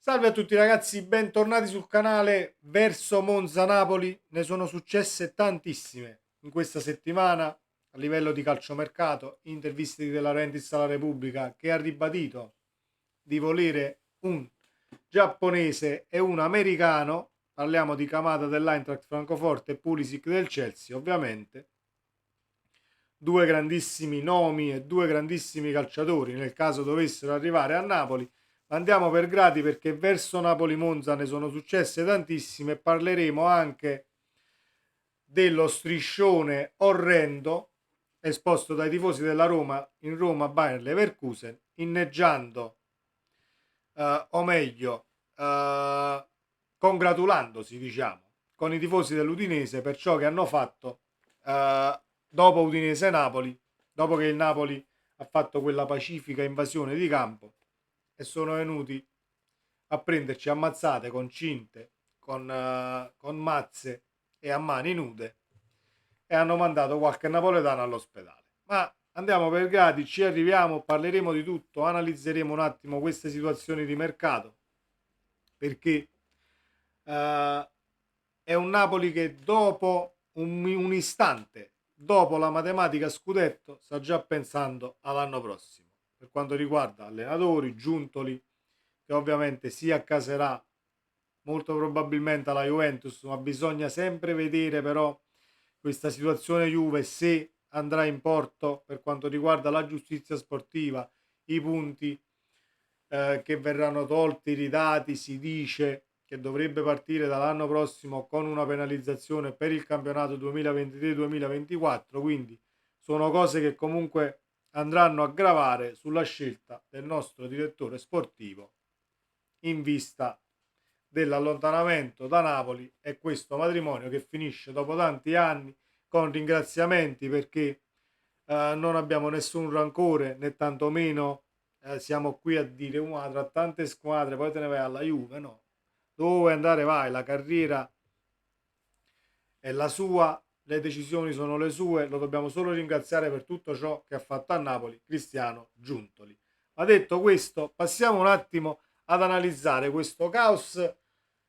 Salve a tutti ragazzi, bentornati sul canale. Verso Monza Napoli ne sono successe tantissime in questa settimana a livello di calciomercato, interviste di De Laurentiis alla Repubblica che ha ribadito di volere un giapponese e un americano. Parliamo di Kamada dell'Eintracht Francoforte e Pulisic del Chelsea, ovviamente. Due grandissimi nomi e due grandissimi calciatori nel caso dovessero arrivare a Napoli. Andiamo per gradi perché verso Napoli-Monza ne sono successe tantissime e parleremo anche dello striscione orrendo esposto dai tifosi della Roma in Roma Bayer Leverkusen, inneggiando o meglio congratulandosi, diciamo, con i tifosi dell'Udinese per ciò che hanno fatto dopo Udinese-Napoli, dopo che il Napoli ha fatto quella pacifica invasione di campo e sono venuti a prenderci ammazzate con cinte, con mazze e a mani nude e hanno mandato qualche napoletano all'ospedale. Ma andiamo per gradi, ci arriviamo, parleremo di tutto, analizzeremo un attimo queste situazioni di mercato perché è un Napoli che dopo un istante, dopo la matematica scudetto, sta già pensando all'anno prossimo. Per quanto riguarda allenatori, Giuntoli, che ovviamente si accaserà molto probabilmente alla Juventus, ma bisogna sempre vedere però questa situazione Juve se andrà in porto per quanto riguarda la giustizia sportiva, i punti che verranno tolti, ridati, si dice che dovrebbe partire dall'anno prossimo con una penalizzazione per il campionato 2023-2024, quindi sono cose che comunque andranno a gravare sulla scelta del nostro direttore sportivo in vista dell'allontanamento da Napoli e questo matrimonio che finisce dopo tanti anni con ringraziamenti perché non abbiamo nessun rancore né tantomeno siamo qui a dire una tra tante squadre poi te ne vai alla Juve, no, dove vuoi andare vai, la carriera è la sua, le decisioni sono le sue, lo dobbiamo solo ringraziare per tutto ciò che ha fatto a Napoli Cristiano Giuntoli. Ma detto questo, passiamo un attimo ad analizzare questo caos,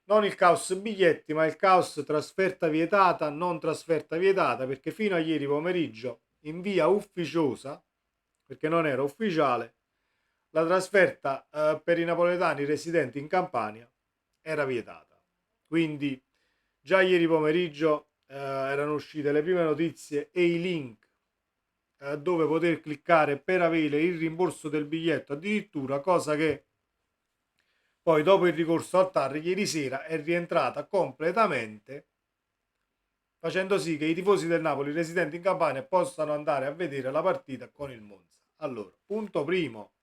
non il caos biglietti, ma il caos trasferta vietata, non trasferta vietata, perché fino a ieri pomeriggio in via ufficiosa, perché non era ufficiale, la trasferta per i napoletani residenti in Campania era vietata. Quindi già ieri pomeriggio erano uscite le prime notizie e i link dove poter cliccare per avere il rimborso del biglietto addirittura, cosa che poi dopo il ricorso al TAR ieri sera è rientrata completamente, facendo sì che i tifosi del Napoli residenti in Campania possano andare a vedere la partita con il Monza. Allora, punto primo,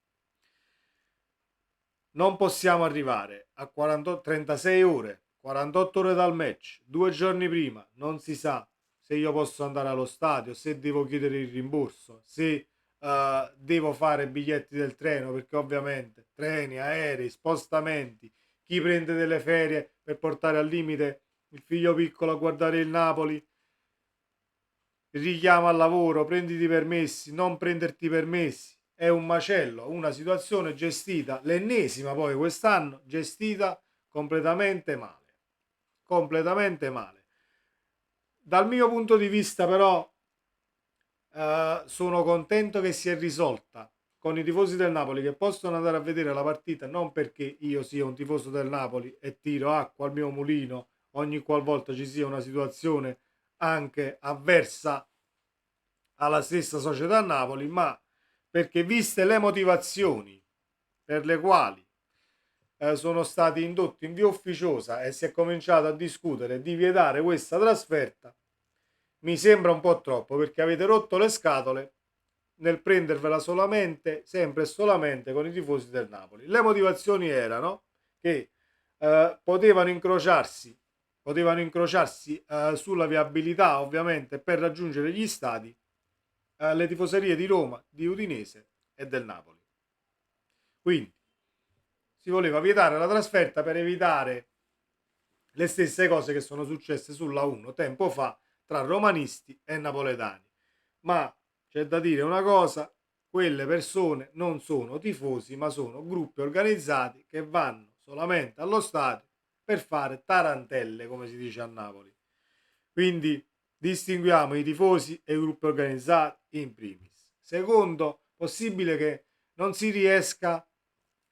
non possiamo arrivare a 36 ore, 48 ore dal match, 2 giorni prima, non si sa se io posso andare allo stadio, se devo chiedere il rimborso, se devo fare biglietti del treno, perché ovviamente treni, aerei, spostamenti, chi prende delle ferie per portare al limite il figlio piccolo a guardare il Napoli, richiama al lavoro, prenditi i permessi, non prenderti i permessi, è un macello, una situazione gestita, l'ennesima poi quest'anno, gestita completamente male. Dal mio punto di vista però sono contento che si è risolta con i tifosi del Napoli che possono andare a vedere la partita non perché io sia un tifoso del Napoli e tiro acqua al mio mulino ogni qualvolta ci sia una situazione anche avversa alla stessa società Napoli, ma perché viste le motivazioni per le quali sono stati indotti in via ufficiosa e si è cominciato a discutere di vietare questa trasferta, mi sembra un po' troppo perché avete rotto le scatole nel prendervela solamente, sempre e solamente con i tifosi del Napoli. Le motivazioni erano che potevano incrociarsi sulla viabilità ovviamente per raggiungere gli stadi le tifoserie di Roma, di Udinese e del Napoli. Quindi si voleva vietare la trasferta per evitare le stesse cose che sono successe sulla 1 tempo fa tra romanisti e napoletani. Ma c'è da dire una cosa, quelle persone non sono tifosi, ma sono gruppi organizzati che vanno solamente allo stadio per fare tarantelle, come si dice a Napoli. Quindi distinguiamo i tifosi e i gruppi organizzati in primis. Secondo, possibile che non si riesca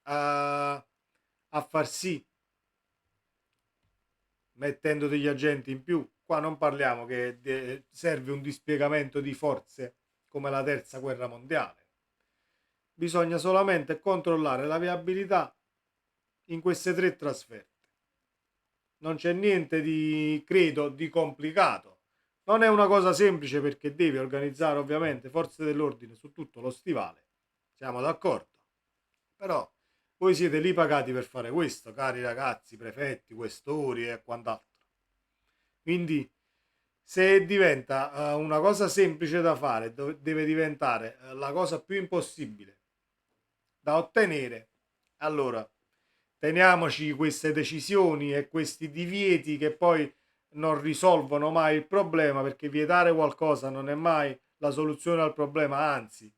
a far sì, mettendo degli agenti in più. Qua non parliamo che serve un dispiegamento di forze come la terza guerra mondiale. Bisogna solamente controllare la viabilità in queste 3 trasferte. Non c'è niente di, credo, di complicato. Non è una cosa semplice perché devi organizzare ovviamente forze dell'ordine su tutto lo stivale. Siamo d'accordo. Però voi siete lì pagati per fare questo, cari ragazzi, prefetti, questori e quant'altro. Quindi se diventa una cosa semplice da fare, deve diventare la cosa più impossibile da ottenere, allora teniamoci queste decisioni e questi divieti che poi non risolvono mai il problema, perché vietare qualcosa non è mai la soluzione al problema, anzi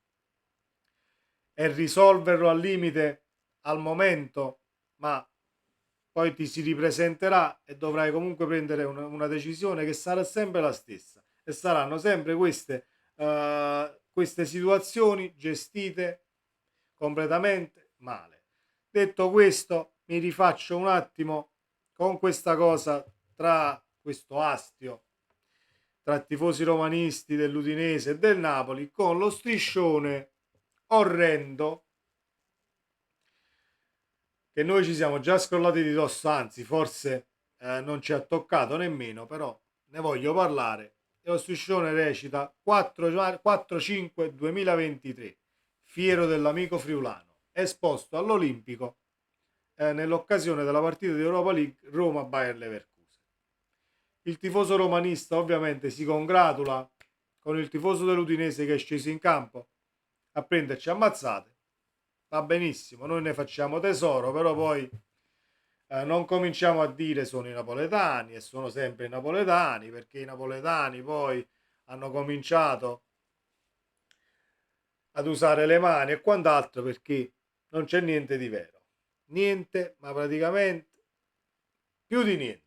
è risolverlo al limite al momento, ma poi ti si ripresenterà e dovrai comunque prendere una decisione che sarà sempre la stessa e saranno sempre queste situazioni gestite completamente male. Detto questo, mi rifaccio un attimo con questa cosa, tra questo astio tra tifosi romanisti dell'Udinese e del Napoli, con lo striscione orrendo che noi ci siamo già scrollati di dosso, anzi forse non ci ha toccato nemmeno, però ne voglio parlare. E lo striscione recita 4-5-2023, fiero dell'amico friulano, esposto all'Olimpico nell'occasione della partita di Europa League Roma-Bayer Leverkusen. Il tifoso romanista ovviamente si congratula con il tifoso dell'Udinese che è sceso in campo a prenderci ammazzate. Va benissimo, noi ne facciamo tesoro, però poi non cominciamo a dire sono i napoletani e sono sempre i napoletani, perché i napoletani poi hanno cominciato ad usare le mani e quant'altro, perché non c'è niente di vero. Niente, ma praticamente più di niente.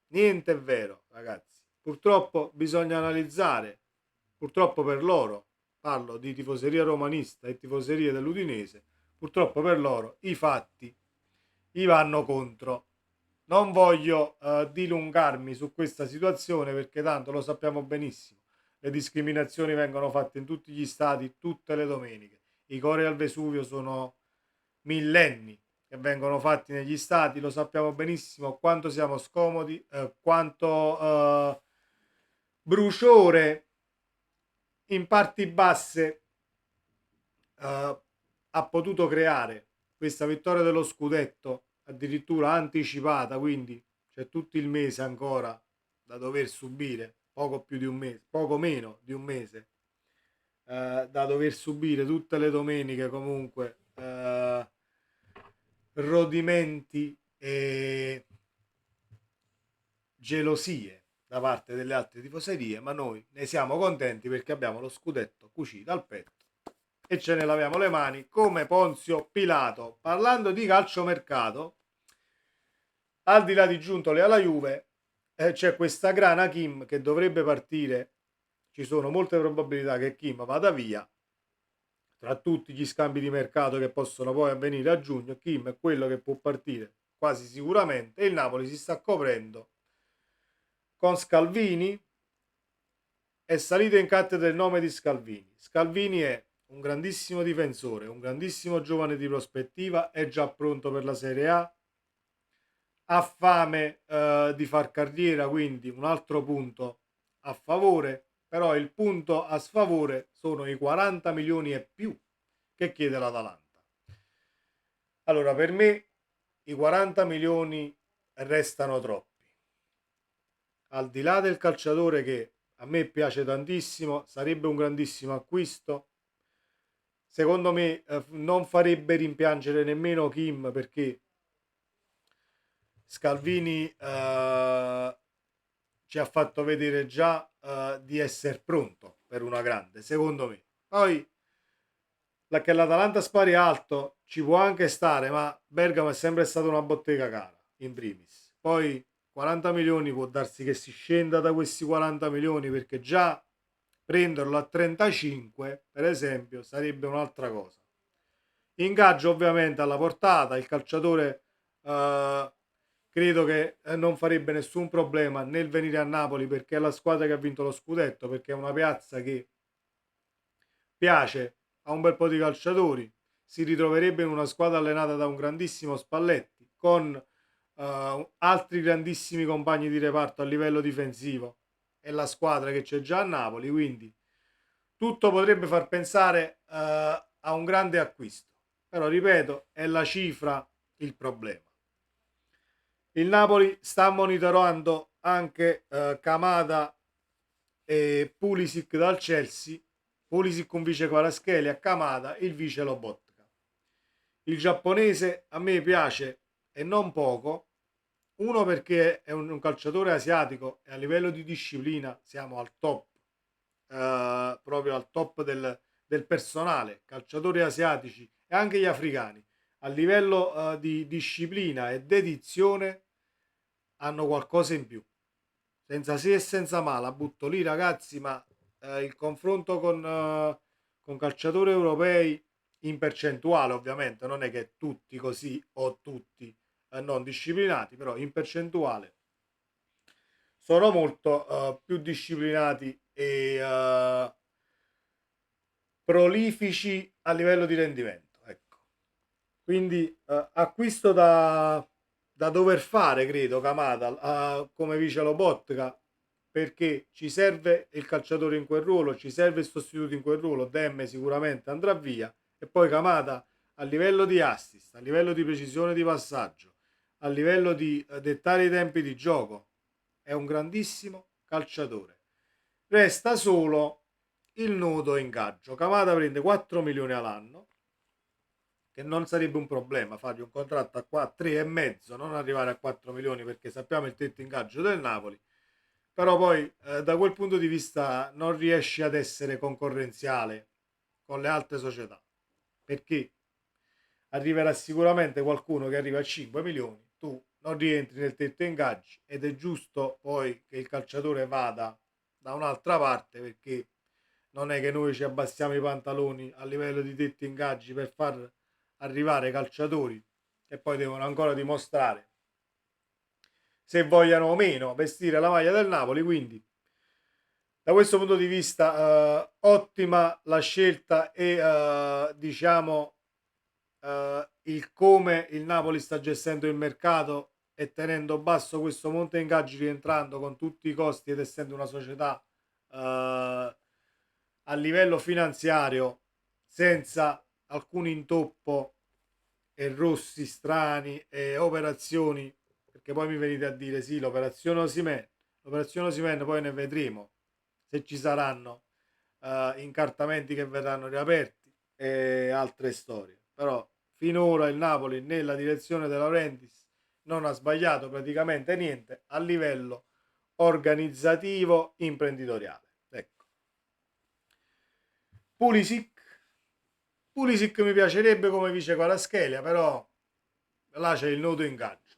Niente è vero, ragazzi. Purtroppo bisogna analizzare, purtroppo per loro, parlo di tifoseria romanista e tifoseria dell'Udinese, purtroppo per loro i fatti gli vanno contro. Non voglio dilungarmi su questa situazione perché tanto lo sappiamo benissimo. Le discriminazioni vengono fatte in tutti gli stati tutte le domeniche. I cori al Vesuvio sono millenni che vengono fatti negli stati, lo sappiamo benissimo quanto siamo scomodi, quanto bruciore in parti basse ha potuto creare questa vittoria dello scudetto addirittura anticipata, quindi c'è tutto il mese ancora da dover subire, poco più di un mese, poco meno di un mese da dover subire tutte le domeniche comunque rodimenti e gelosie da parte delle altre tifoserie, ma noi ne siamo contenti perché abbiamo lo scudetto cucito al petto e ce ne laviamo le mani come Ponzio Pilato. Parlando di calciomercato, al di là di Giuntoli alla Juve, c'è questa grana Kim che dovrebbe partire. Ci sono molte probabilità che Kim vada via. Tra tutti gli scambi di mercato che possono poi avvenire a giugno, Kim è quello che può partire quasi sicuramente e il Napoli si sta coprendo con Scalvini. È salito in cattedra il nome di Scalvini. Scalvini è un grandissimo difensore, un grandissimo giovane di prospettiva, è già pronto per la Serie A, ha fame di far carriera, quindi un altro punto a favore, però il punto a sfavore sono i 40 milioni e più che chiede l'Atalanta. Allora, per me i 40 milioni restano troppi. Al di là del calciatore che a me piace tantissimo, sarebbe un grandissimo acquisto. Secondo me non farebbe rimpiangere nemmeno Kim, perché Scalvini ci ha fatto vedere già di essere pronto per una grande, secondo me. Poi che l'Atalanta spari alto ci può anche stare, ma Bergamo è sempre stata una bottega cara, in primis. Poi 40 milioni può darsi che si scenda da questi 40 milioni, perché già prenderlo a 35, per esempio, sarebbe un'altra cosa. Ingaggio ovviamente alla portata, il calciatore credo che non farebbe nessun problema nel venire a Napoli, perché è la squadra che ha vinto lo scudetto, perché è una piazza che piace a un bel po' di calciatori, si ritroverebbe in una squadra allenata da un grandissimo Spalletti, con altri grandissimi compagni di reparto a livello difensivo, e la squadra che c'è già a Napoli, quindi tutto potrebbe far pensare a un grande acquisto. Però ripeto, è la cifra il problema. Il Napoli sta monitorando anche Kamada e Pulisic dal Chelsea. Pulisic un vice Kvaratskhelia, a Kamada il vice Lobotka. Il giapponese a me piace e non poco, uno perché è un calciatore asiatico e a livello di disciplina siamo al top, proprio al top del personale, calciatori asiatici e anche gli africani a livello di disciplina e dedizione hanno qualcosa in più. Senza se e senza ma la butto lì, ragazzi, ma il confronto con calciatori europei, in percentuale ovviamente, non è che tutti così o tutti non disciplinati, però in percentuale sono molto più disciplinati e prolifici a livello di rendimento. Ecco. Quindi acquisto da dover fare, credo, Kamada come vice Lobotka, perché ci serve il calciatore in quel ruolo, ci serve il sostituto in quel ruolo. Demme sicuramente andrà via, e poi Kamada a livello di assist, a livello di precisione di passaggio, a livello di dettare i tempi di gioco, è un grandissimo calciatore. Resta solo il nodo ingaggio. Kamada prende 4 milioni all'anno, che non sarebbe un problema fargli un contratto a 3 e mezzo, non arrivare a 4 milioni, perché sappiamo il tetto ingaggio del Napoli. Però poi da quel punto di vista non riesci ad essere concorrenziale con le altre società, perché arriverà sicuramente qualcuno che arriva a 5 milioni, tu non rientri nel tetto ingaggi, ed è giusto poi che il calciatore vada da un'altra parte, perché non è che noi ci abbassiamo i pantaloni a livello di tetti ingaggi per far arrivare calciatori che poi devono ancora dimostrare se vogliano o meno vestire la maglia del Napoli. Quindi da questo punto di vista ottima la scelta, e diciamo il come il Napoli sta gestendo il mercato e tenendo basso questo monte ingaggi, rientrando con tutti i costi ed essendo una società a livello finanziario senza alcun intoppo e rossi strani e operazioni, perché poi mi venite a dire sì, l'operazione Osimhen poi ne vedremo se ci saranno incartamenti che verranno riaperti e altre storie. Però finora il Napoli nella direzione De Laurentiis non ha sbagliato praticamente niente a livello organizzativo imprenditoriale. Ecco. Pulisic Pulisic mi piacerebbe come vice Kvaratskhelia, però là c'è il nodo ingaggio.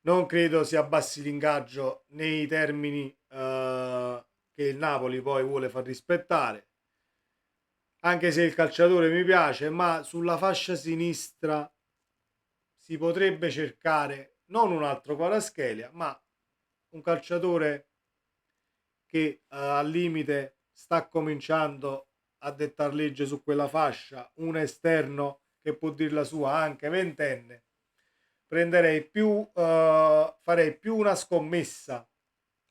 Non credo si abbassi l'ingaggio nei termini che il Napoli poi vuole far rispettare, anche se il calciatore mi piace, ma sulla fascia sinistra si potrebbe cercare non un altro Kvaratskhelia, ma un calciatore che al limite sta cominciando a dettar legge su quella fascia, un esterno che può dir la sua, anche ventenne. Prenderei più, farei più una scommessa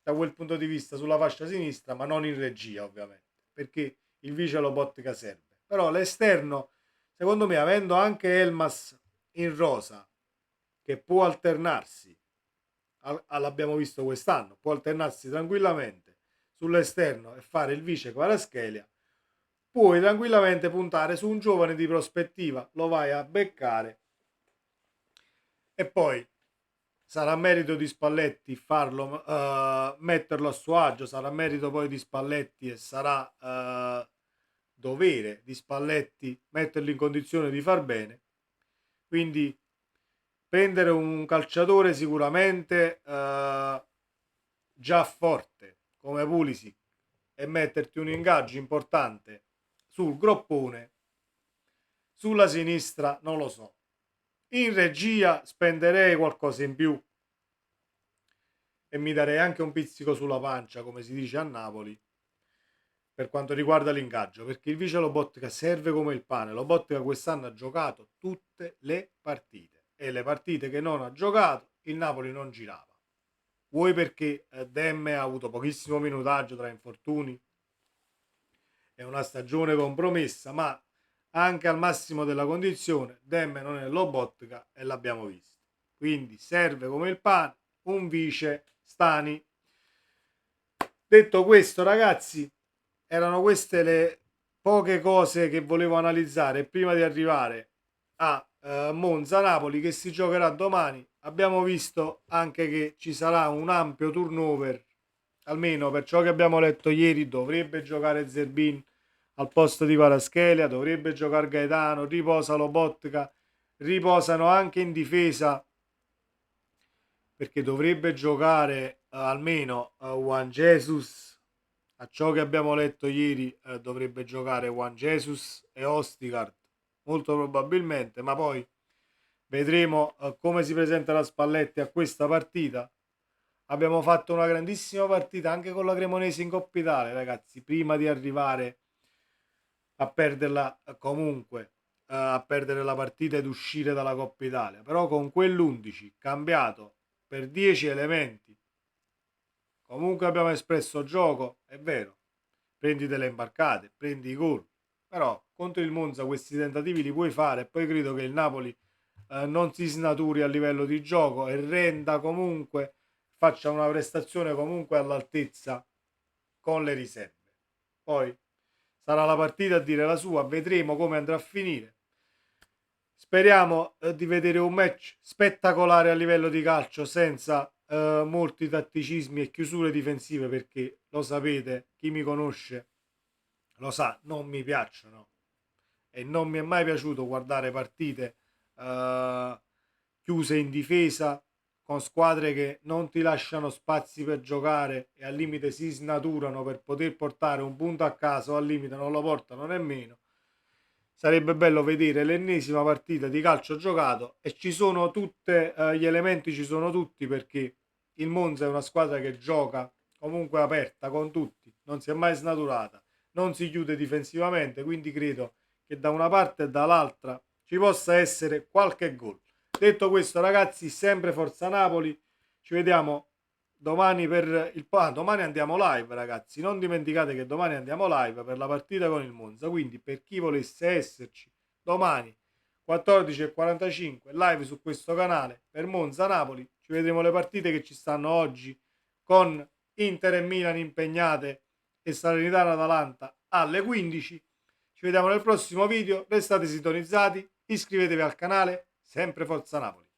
da quel punto di vista sulla fascia sinistra, ma non in regia ovviamente, perché il vice Lobotka serve. Però l'esterno, secondo me, avendo anche Elmas in rosa, che può alternarsi, l'abbiamo visto quest'anno, può alternarsi tranquillamente sull'esterno e fare il vice Kvaratskhelia, puoi tranquillamente puntare su un giovane di prospettiva, lo vai a beccare, e poi sarà merito di Spalletti farlo, metterlo a suo agio, sarà merito poi di Spalletti, e sarà dovere di Spalletti metterli in condizione di far bene. Quindi prendere un calciatore sicuramente già forte come Pulisic e metterti un ingaggio importante sul groppone, sulla sinistra non lo so. In regia spenderei qualcosa in più e mi darei anche un pizzico sulla pancia, come si dice a Napoli, per quanto riguarda l'ingaggio, perché il vice Lobotka serve come il pane. Lobotka quest'anno ha giocato tutte le partite e le partite che non ha giocato il Napoli non girava. Vuoi perché Demme ha avuto pochissimo minutaggio tra infortuni, è una stagione compromessa, ma anche al massimo della condizione Demme non è Lobotka e l'abbiamo visto. Quindi serve come il pane un vice Stani. Detto questo, ragazzi, erano queste le poche cose che volevo analizzare prima di arrivare a Monza-Napoli, che si giocherà domani. Abbiamo visto anche che ci sarà un ampio turnover, almeno per ciò che abbiamo letto ieri. Dovrebbe giocare Zerbin al posto di Kvaratskhelia, dovrebbe giocare Gaetano, riposa Lobotka, riposano anche in difesa perché dovrebbe giocare almeno Juan Jesus. A ciò che abbiamo letto ieri dovrebbe giocare Juan Jesus e Ostigard molto probabilmente, ma poi vedremo come si presenta la Spalletti a questa partita. Abbiamo fatto una grandissima partita anche con la Cremonese in Coppa Italia, ragazzi, prima di arrivare a perderla comunque, a perdere la partita ed uscire dalla Coppa Italia. Però con quell'11 cambiato per 10 elementi, comunque abbiamo espresso gioco, è vero, prendi delle imbarcate, prendi i gol, però contro il Monza questi tentativi li puoi fare e poi credo che il Napoli non si snaturi a livello di gioco e renda comunque, faccia una prestazione comunque all'altezza con le riserve. Poi sarà la partita a dire la sua, vedremo come andrà a finire. Speriamo di vedere un match spettacolare a livello di calcio senza molti tatticismi e chiusure difensive, perché lo sapete, chi mi conosce lo sa, non mi piacciono e non mi è mai piaciuto guardare partite chiuse in difesa con squadre che non ti lasciano spazi per giocare e al limite si snaturano per poter portare un punto a casa o al limite non lo portano nemmeno. Sarebbe bello vedere l'ennesima partita di calcio giocato e ci sono tutti gli elementi, ci sono tutti, perché il Monza è una squadra che gioca comunque aperta con tutti, non si è mai snaturata, non si chiude difensivamente, quindi credo che da una parte e dall'altra ci possa essere qualche gol. Detto questo, ragazzi, sempre Forza Napoli, ci vediamo domani per il domani andiamo live, ragazzi, non dimenticate che domani andiamo live per la partita con il Monza, quindi per chi volesse esserci domani 14:45 live su questo canale per Monza Napoli, ci vedremo le partite che ci stanno oggi con Inter e Milan impegnate e Salernitana Atalanta alle 15. Ci vediamo nel prossimo video, restate sintonizzati, iscrivetevi al canale, sempre Forza Napoli.